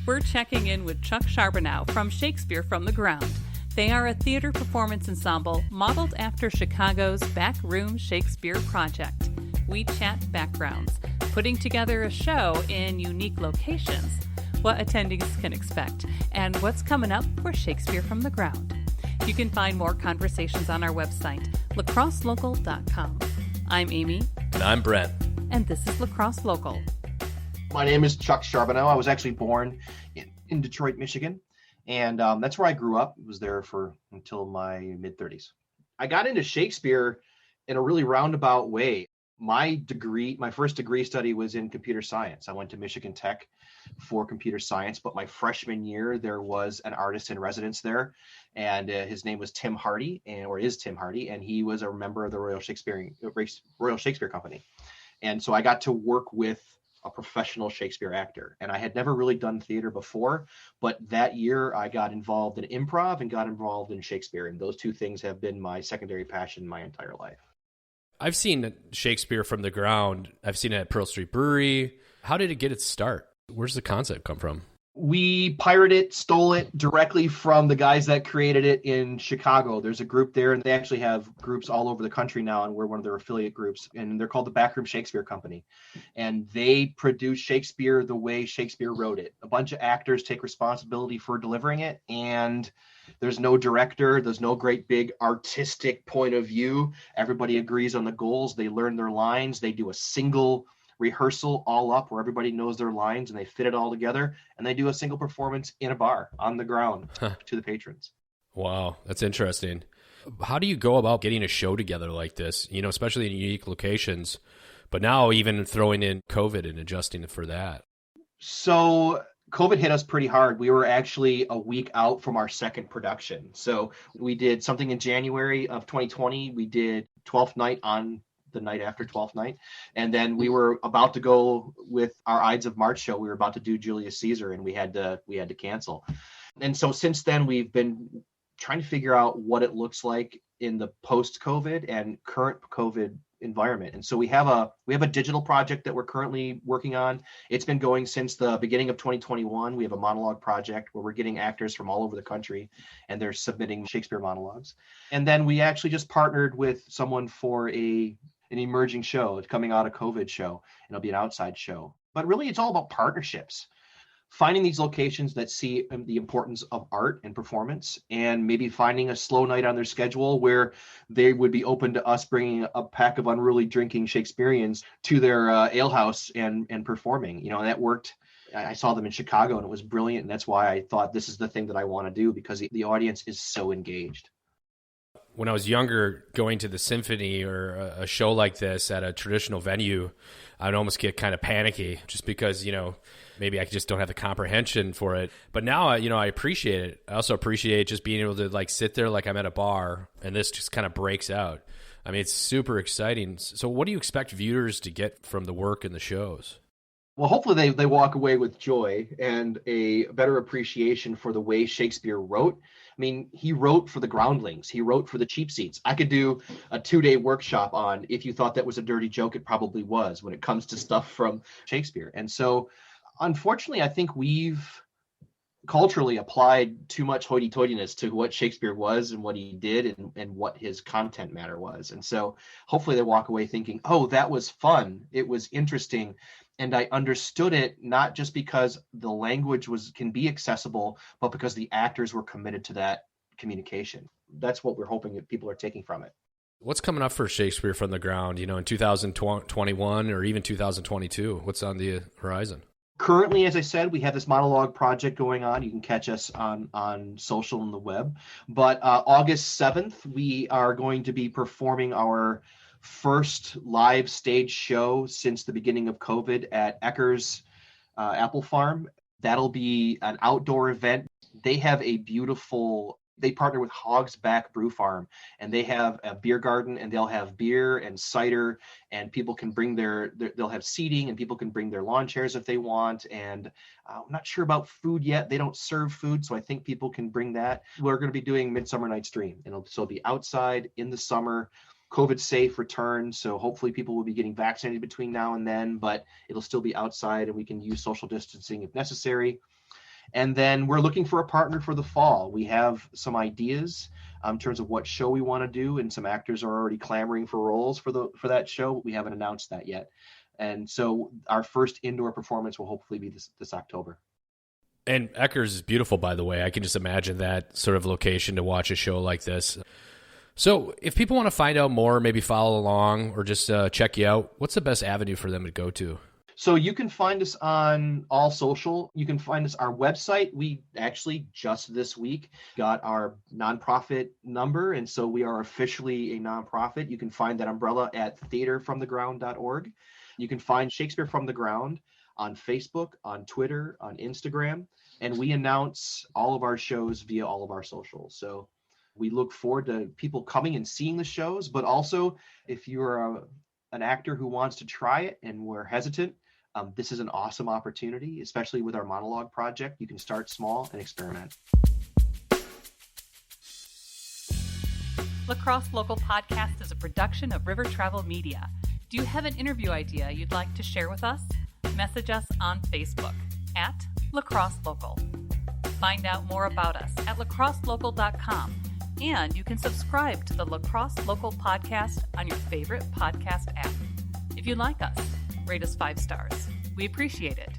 We're checking in with Chuck Charbeneau from Shakespeare from the Ground. They are a theater performance ensemble modeled after Chicago's Backroom Shakespeare Project. We chat backgrounds, putting together a show in unique locations, what attendees can expect, and what's coming up for Shakespeare from the Ground. You can find more conversations on our website, lacrosselocal.com. I'm Amy. And I'm Brent. And this is Lacrosse Local. My name is Chuck Charbeneau. I was actually born in Detroit, Michigan, and that's where I grew up. I was there until my mid-30s. I got into Shakespeare in a really roundabout way. My first degree study was in computer science. I went to Michigan Tech for computer science, but my freshman year, there was an artist in residence there, and his name was Tim Hardy, and he was a member of the Royal Shakespeare Company. And so I got to work with a professional Shakespeare actor. And I had never really done theater before, but that year I got involved in improv and got involved in Shakespeare. And those two things have been my secondary passion my entire life. I've seen Shakespeare from the Ground. I've seen it at Pearl Street Brewery. How did it get its start? Where's the concept come from? We stole it directly from the guys that created it in Chicago. There's a group there, and they actually have groups all over the country now, and we're one of their affiliate groups, and they're called the Backroom Shakespeare Company. And they produce Shakespeare the way Shakespeare wrote it. A bunch of actors take responsibility for delivering it, and there's no director. There's no great big artistic point of view. Everybody agrees on the goals. They learn their lines. They do a single rehearsal all up where everybody knows their lines and they fit it all together, and they do a single performance in a bar on the ground to the patrons. Wow, that's interesting. How do you go about getting a show together like this, especially in unique locations, but now even throwing in COVID and adjusting for that? So COVID hit us pretty hard. We were actually a week out from our second production. So we did something in January of 2020. We did 12th Night on the night after 12th night. And then we were about to go with our Ides of March show. We were about to do Julius Caesar, and we had to cancel. And so since then, we've been trying to figure out what it looks like in the post-COVID and current COVID environment. And so we have a digital project that we're currently working on. It's been going since the beginning of 2021. We have a monologue project where we're getting actors from all over the country, and they're submitting Shakespeare monologues. And then we actually just partnered with someone for an emerging show. It's coming out of COVID show, and it'll be an outside show. But really, it's all about partnerships. Finding these locations that see the importance of art and performance, and maybe finding a slow night on their schedule where they would be open to us bringing a pack of unruly drinking Shakespeareans to their alehouse and performing. And that worked. I saw them in Chicago, and it was brilliant. And that's why I thought this is the thing that I want to do, because the audience is so engaged. When I was younger, going to the symphony or a show like this at a traditional venue, I'd almost get kind of panicky just because, maybe I just don't have the comprehension for it. But now, I appreciate it. I also appreciate just being able to sit there like I'm at a bar, and this just kind of breaks out. I mean, it's super exciting. So what do you expect viewers to get from the work and the shows? Well, hopefully they walk away with joy and a better appreciation for the way Shakespeare wrote. I mean, he wrote for the groundlings. He wrote for the cheap seats. I could do a 2-day workshop on, if you thought that was a dirty joke, it probably was, when it comes to stuff from Shakespeare. And so, unfortunately, I think we've culturally applied too much hoity-toityness to what Shakespeare was and what he did and what his content matter was. And so hopefully they walk away thinking, oh, that was fun. It was interesting. And I understood it not just because the language can be accessible, but because the actors were committed to that communication. That's what we're hoping that people are taking from it. What's coming up for Shakespeare from the Ground, in 2021 or even 2022? What's on the horizon? Currently, as I said, we have this monologue project going on. You can catch us on social and the web. But August 7th, we are going to be performing our first live stage show since the beginning of COVID at Ecker's Apple Farm. That'll be an outdoor event. They have they partner with Hog's Back Brew Farm, and they have a beer garden, and they'll have beer and cider, and people can bring they'll have seating, and people can bring their lawn chairs if they want. And I'm not sure about food yet. They don't serve food, so I think people can bring that. We're going to be doing Midsummer Night's Dream, and it'll be outside in the summer. COVID safe return, so hopefully people will be getting vaccinated between now and then, but it'll still be outside, and we can use social distancing if necessary. And then we're looking for a partner for the fall. We have some ideas in terms of what show we want to do, and some actors are already clamoring for roles for that show. We haven't announced that yet. And so our first indoor performance will hopefully be this October. And Eckers is beautiful, by the way. I can just imagine that sort of location to watch a show like this. So if people want to find out more, maybe follow along or just check you out, what's the best avenue for them to go to? So you can find us on all social. You can find us our website. We actually just this week got our nonprofit number, and so we are officially a nonprofit. You can find that umbrella at theaterfromtheground.org. You can find Shakespeare from the Ground on Facebook, on Twitter, on Instagram, and we announce all of our shows via all of our socials. So we look forward to people coming and seeing the shows, but also if you're an actor who wants to try it and we're hesitant, this is an awesome opportunity, especially with our monologue project. You can start small and experiment. Lacrosse Local Podcast is a production of River Travel Media. Do you have an interview idea you'd like to share with us? Message us on Facebook at Lacrosse Local. Find out more about us at lacrosselocal.com, and you can subscribe to the Lacrosse Local Podcast on your favorite podcast app. If you like us, rate us 5 stars. We appreciate it.